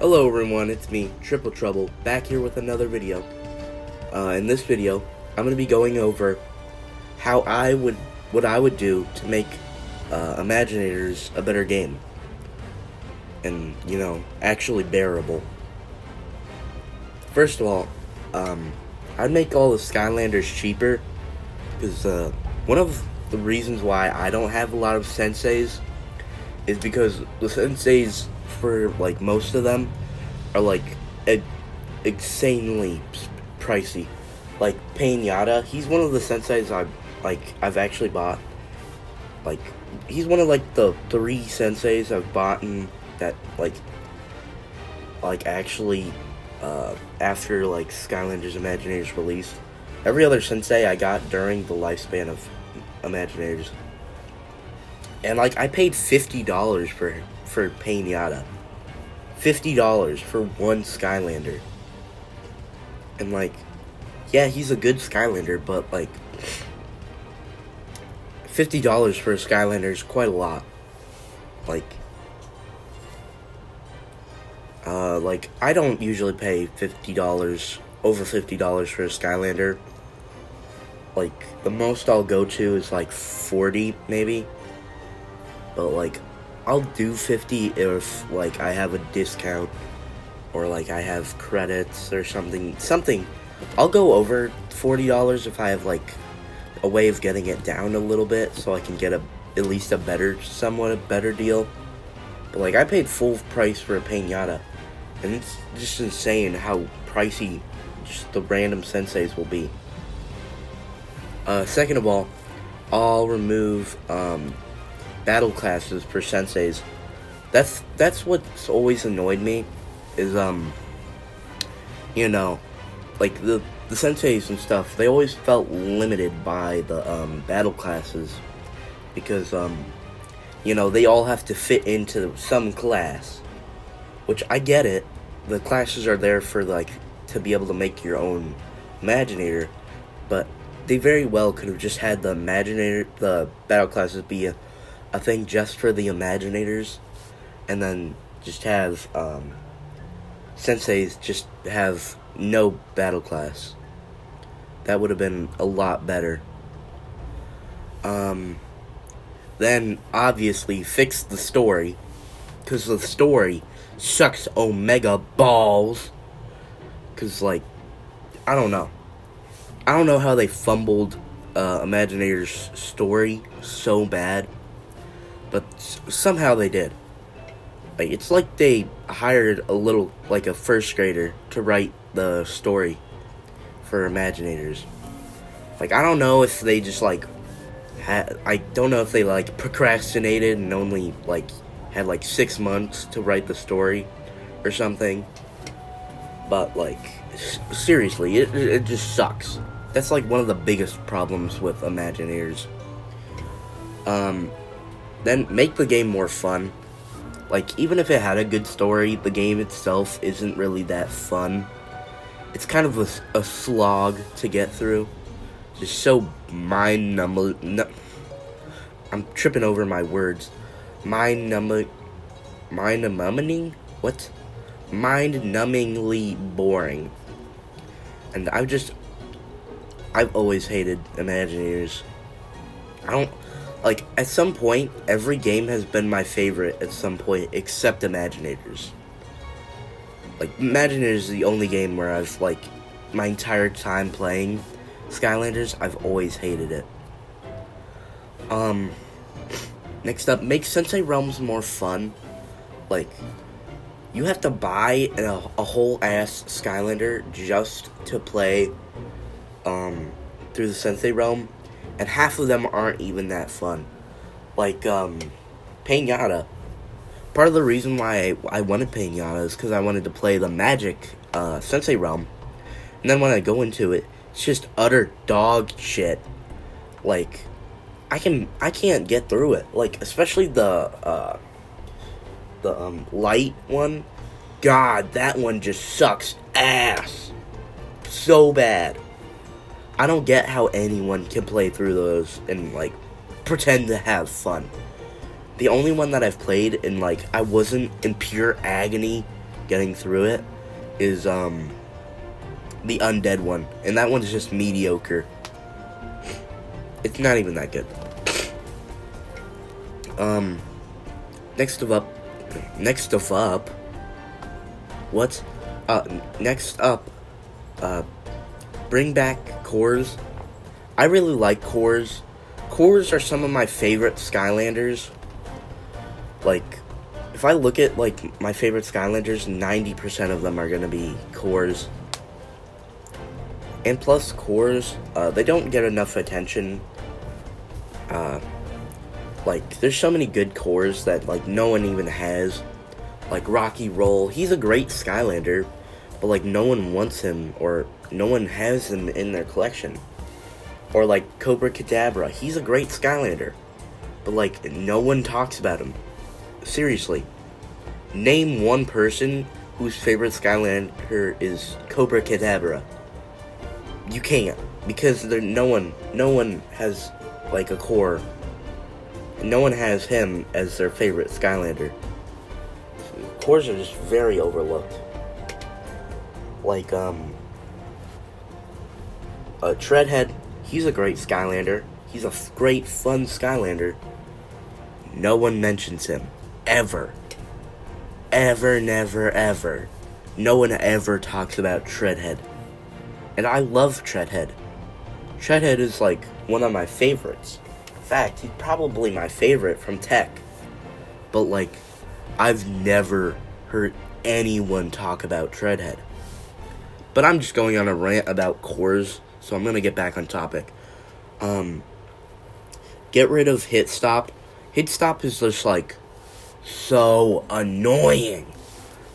Hello everyone, it's me, Triple Trouble, back here with another video. In this video, I'm going to be going over what I would do to make Imaginators a better game. And, actually bearable. First of all, I'd make all the Skylanders cheaper, because one of the reasons why I don't have a lot of senseis is because the senseis for most of them are insanely pricey. Like Pinata, he's one of the senseis I've actually bought. He's one of the 3 senseis I've bought that actually after Skylanders Imaginators released. Every other sensei I got during the lifespan of Imaginators. And I paid $50 for Pinata. $50 for one Skylander. And yeah, he's a good Skylander, but $50 for a Skylander is quite a lot. I don't usually pay $50, over $50 for a Skylander. The most I'll go to is 40 maybe. But I'll do 50 if I have a discount or I have credits or something. I'll go over $40 if I have a way of getting it down a little bit so I can get at least a somewhat better deal. But I paid full price for a Pinata, and it's just insane how pricey just the random senseis will be. Second of all, I'll remove battle classes for senseis. That's what's always annoyed me, is the senseis and stuff, they always felt limited by the battle classes, because they all have to fit into some class, which I get it. The classes are there for to be able to make your own Imaginator, but they very well could have just had the battle classes be a thing just for the Imaginators, and then just have senseis just have no battle class. That would have been a lot better. Then obviously fix the story, because the story sucks omega balls. Because I don't know how they fumbled Imaginator's story so bad, but somehow they did. It's they hired a first grader to write the story for Imaginators. I don't know if they just I don't know if they procrastinated and only had 6 months to write the story or something. But seriously, it just sucks. That's one of the biggest problems with Imaginators. Then make the game more fun. Even if it had a good story, the game itself isn't really that fun. It's kind of a slog to get through. Just so mind-numbing. I'm tripping over my words. Mind-numbingly boring. And I've always hated Imaginators. At some point, every game has been my favorite at some point, except Imaginators. Imaginators is the only game where I've, my entire time playing Skylanders, I've always hated it. Next up, make Sensei Realms more fun. You have to buy a whole-ass Skylander just to play, through the Sensei Realm. And half of them aren't even that fun. Pinata. Part of the reason why I wanted Pinata is because I wanted to play the Magic Sensei Realm. And then when I go into it, it's just utter dog shit. I can't get through it. Especially the light one. God, that one just sucks ass. So bad. I don't get how anyone can play through those and pretend to have fun. The only one that I've played and I wasn't in pure agony getting through it is the undead one, and that one's just mediocre. It's not even that good. Next up, bring back cores. I really like cores. Cores are some of my favorite Skylanders. Like, if I look at, like, my favorite Skylanders, 90% of them are gonna be cores. And plus, cores, they don't get enough attention. Like, there's so many good cores that, like, no one even has. Like, Rocky Roll, he's a great Skylander, but, like, no one wants him, or no one has him in their collection. Or, like, Cobra Kadabra, he's a great Skylander, but, like, no one talks about him. Seriously. Name one person whose favorite Skylander is Cobra Kadabra. You can't, because no one has, like, a core. No one has him as their favorite Skylander. Cores are just very overlooked. Like, Treadhead, he's a great Skylander. He's a great, fun Skylander. No one mentions him. Ever. Ever, never, ever. No one ever talks about Treadhead. And I love Treadhead. Treadhead is, like, one of my favorites. In fact, he's probably my favorite from Tech. But, like, I've never heard anyone talk about Treadhead. But I'm just going on a rant about cores, so I'm gonna get back on topic. Get rid of Hit Stop. Hit Stop is just, like, so annoying.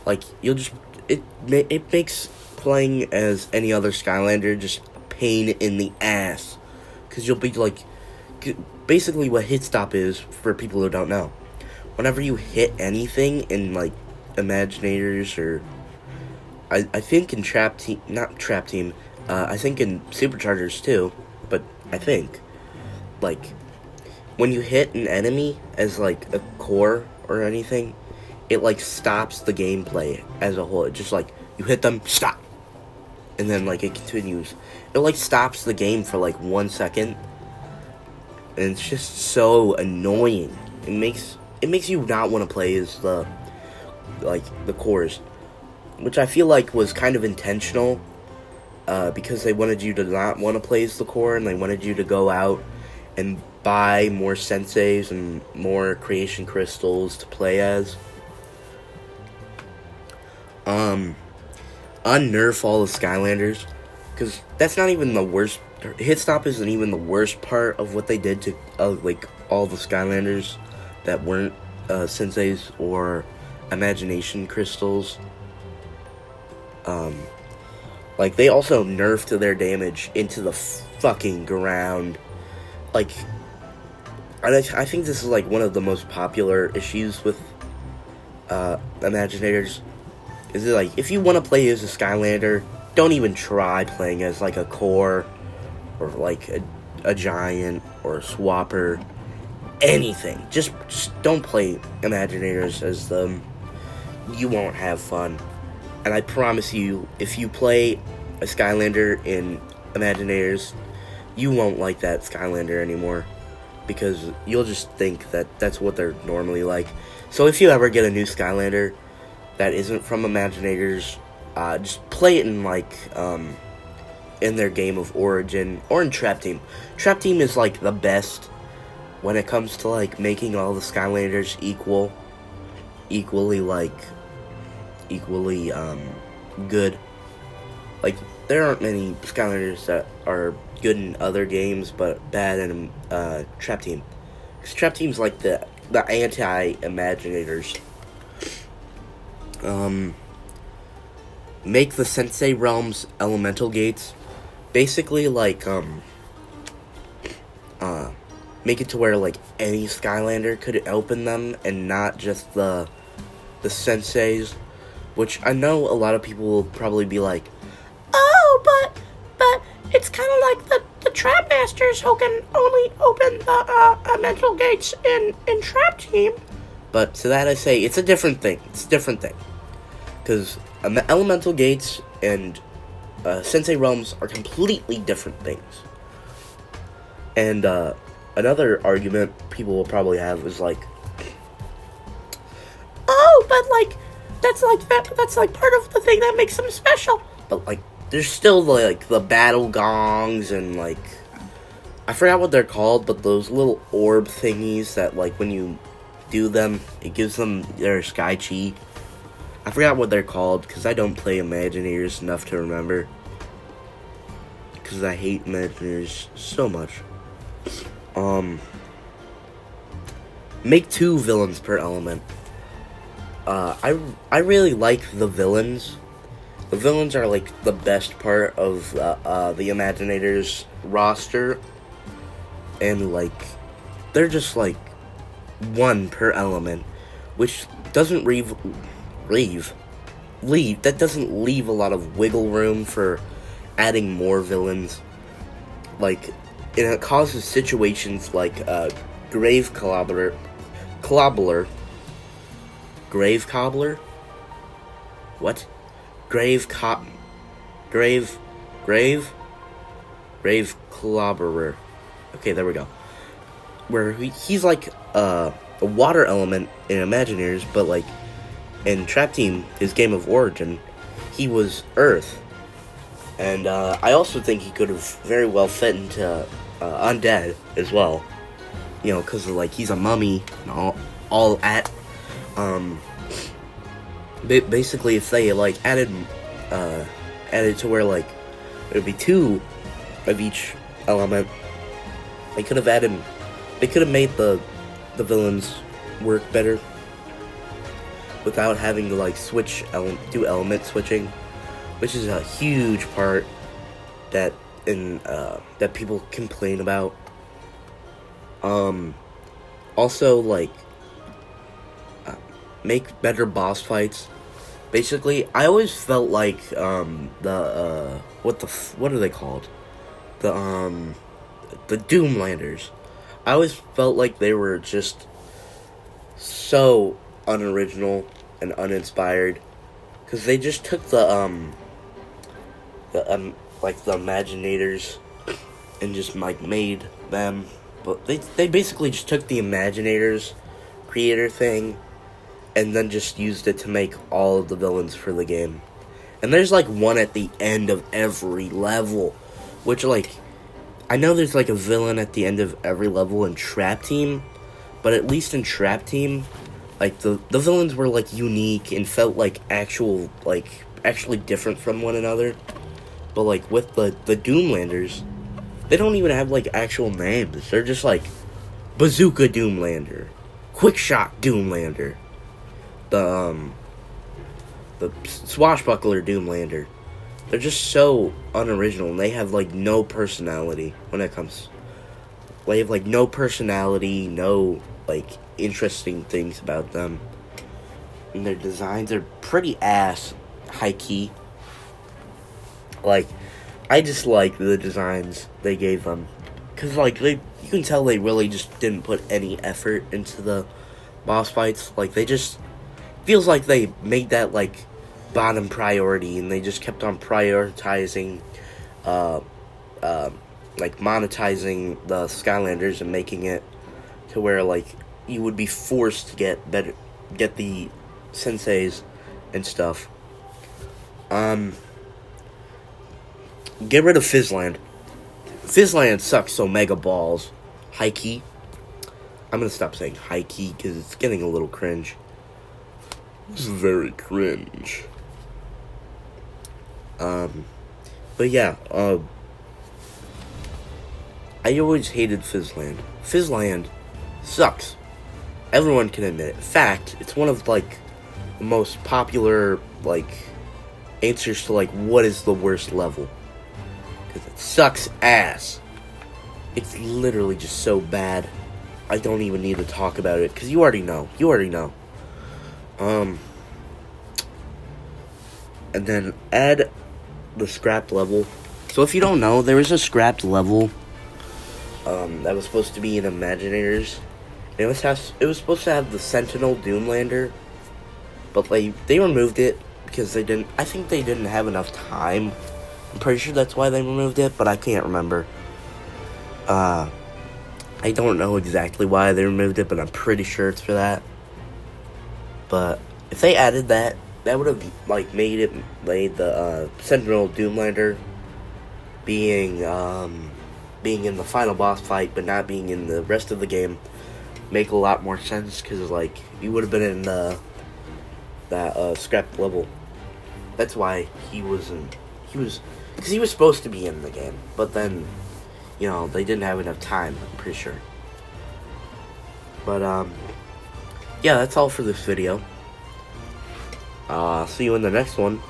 Like, it makes playing as any other Skylander just a pain in the ass. Because you'll be, like, basically what Hit Stop is, for people who don't know. Whenever you hit anything in, like, Imaginators, or I think in not Trap Team, I think in Superchargers too, but I think, like, when you hit an enemy as, like, a core or anything, it, like, stops the gameplay as a whole. It just, like, you hit them, stop, and then, like, it continues. It, like, stops the game for, like, 1 second, and it's just so annoying. It makes you not want to play as the cores, which I feel like was kind of intentional, because they wanted you to not want to play as the core, and they wanted you to go out and buy more senseis and more creation crystals to play as. Unnerf all the Skylanders, because that's not even the worst. Hit Stop isn't even the worst part of what they did to, like, all the Skylanders that weren't senseis or imagination crystals. Like, they also nerfed their damage into the fucking ground. Like, I think this is, like, one of the most popular issues with Imaginators. Is it, like, if you want to play as a Skylander, don't even try playing as, like, a core, or, like, a giant, or a swapper. Anything. Just don't play Imaginators as them. You won't have fun. And I promise you, if you play a Skylander in Imaginators, you won't like that Skylander anymore, because you'll just think that that's what they're normally like. So if you ever get a new Skylander that isn't from Imaginators, just play it in, like, in their game of origin, or in Trap Team. Trap Team is, like, the best when it comes to, like, making all the Skylanders equally good. Like, there aren't many Skylanders that are good in other games, but bad in Trap Team. Because Trap Team's like the anti-Imaginators. Make the Sensei Realms elemental gates. Basically, like, make it to where, like, any Skylander could open them, and not just the Senseis. Which I know a lot of people will probably be like, oh, but it's kind of like the Trap Masters who can only open the mental gates in Trap Team. But to that I say, it's a different thing. It's a different thing. Because elemental gates and sensei realms are completely different things. And another argument people will probably have is like, oh, but like that's like part of the thing that makes them special. But like, there's still like the battle gongs and like, I forgot what they're called, but those little orb thingies that like when you do them, it gives them their sky chi. I forgot what they're called because I don't play Imaginators enough to remember. Because I hate Imaginators so much. Make 2 villains per element. I really like the villains. The villains are like the best part of the Imaginators roster. And like, they're just like 1 per element, which doesn't that doesn't leave a lot of wiggle room for adding more villains. Like, it causes situations like Grave Cobbler, what? Grave Clobberer. Okay, there we go. Where he's like a water element in Imagineers, but like in Trap Team, his game of origin, he was Earth. And I also think he could have very well fit into Undead as well. You know, because like he's a mummy and all at. Basically, if they like added to where like it would be 2 of each element, they could have made the villains work better without having to like do element switching, which is a huge part that people complain about. Also, like, make better boss fights. Basically, I always felt like what are they called? The Doomlanders. I always felt like they were just so unoriginal and uninspired, because they just took the Imaginators and just like made them. But they basically just took the Imaginators creator thing and then just used it to make all of the villains for the game. And there's like one at the end of every level, which like, I know there's like a villain at the end of every level in Trap Team, but at least in Trap Team, like the villains were like unique and felt like actually different from one another. But like with the Doomlanders, they don't even have like actual names. They're just like Bazooka Doomlander, Quick Shot Doomlander, the Swashbuckler Doomlander. They're just so unoriginal, and they have like no personality when it comes. They have like no personality, no like interesting things about them, and their designs are pretty ass, high key. Like, I just like the designs they gave them, cause like you can tell they really just didn't put any effort into the boss fights. Like, they just feels like they made that like bottom priority, and they just kept on prioritizing like monetizing the Skylanders and making it to where like you would be forced to get the senseis and stuff. Get rid of Fizzland. Fizzland sucks so mega balls. High key. I'm gonna stop saying high key because it's getting a little cringe. It's very cringe. But yeah, I always hated Fizzland. Fizzland sucks. Everyone can admit it. Fact, it's one of like the most popular like answers to like what is the worst level. Because it sucks ass. It's literally just so bad. I don't even need to talk about it because you already know. And then add the scrapped level. So if you don't know, there is a scrapped level that was supposed to be in Imaginators. It was supposed to have the Sentinel Doomlander, but they removed it because they didn't. I think they didn't have enough time. I'm pretty sure that's why they removed it, but I can't remember. I don't know exactly why they removed it, but I'm pretty sure it's for that. But if they added that, that would have like made the Sentinel Doomlander being in the final boss fight, but not being in the rest of the game, make a lot more sense, because like he would have been in that scrap level. That's why he was because he was supposed to be in the game, but then they didn't have enough time, I'm pretty sure. But yeah, that's all for this video. See you in the next one.